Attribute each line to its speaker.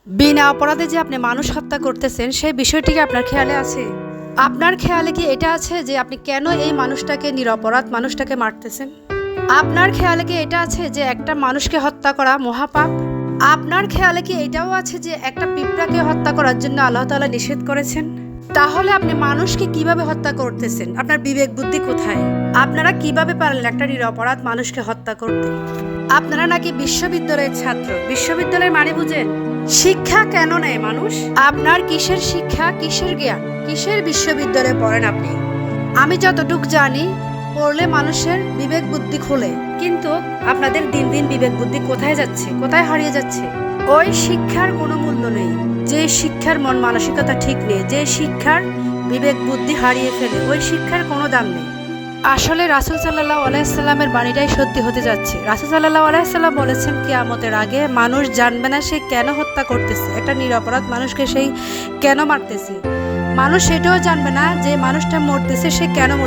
Speaker 1: বিনা অপরাধে যে আপনি মানুষ হত্যা করতেছেন সেই বিষয়টি কি আপনার খেয়ালে আছে? আপনার খেয়ালে কি এটা আছে যে আপনি কেন এই মানুষটাকে নিরপরাধ মানুষটাকে মারতেছেন? আপনার খেয়ালে কি এটা আছে যে একটা মানুষকে হত্যা করা মহাপাপ? আপনার খেয়ালে কি এটাও আছে যে একটা পিঁপড়াকে হত্যা করার জন্য আল্লাহ তাআলা নিষেধ করেছেন? তাহলে আপনি মানুষকে কিভাবে হত্যা করতেছেন? আপনার বিবেক বুদ্ধি কোথায়? আপনারা কিভাবে পারলেন একটা নিরপরাধ মানুষকে হত্যা করতে? আপনারা নাকি বিশ্ববিদ্যালয়ের ছাত্র, বিশ্ববিদ্যালয়ের মানে বুঝেন? শিক্ষা কেন নেয় মানুষ? আপনার কিসের শিক্ষা, কিসের জ্ঞান, কিসের বিশ্ববিদ্যালয়ে পড়েন আপনি? আমি যতটুক জানি পড়লে মানুষের বিবেক বুদ্ধি খোলে, কিন্তু আপনাদের দিন দিন বিবেক বুদ্ধি কোথায় যাচ্ছে, কোথায় হারিয়ে যাচ্ছে? ওই শিক্ষার কোনো মূল্য নেই, যে শিক্ষার মন মানসিকতা ঠিক নেই, যে শিক্ষার বিবেক বুদ্ধি হারিয়ে ফেলে, ওই শিক্ষার কোনো দাম নেই। আসলে রাসূল সাল্লাল্লাহু আলাইহি সাল্লামের বাণীটাই সত্যি হতে যাচ্ছে। রাসূল সাল্লাল্লাহু আলাইহি সাল্লাম বলেছেন কিয়ামতের আগে মানুষ জানবে না সে কেন হত্যা করতেছে, একটা নিরপরাধ মানুষকে সেই কেন মারতেছে। মানুষ সেটাও জানবে না যে মানুষটা মরতেছে সে কেন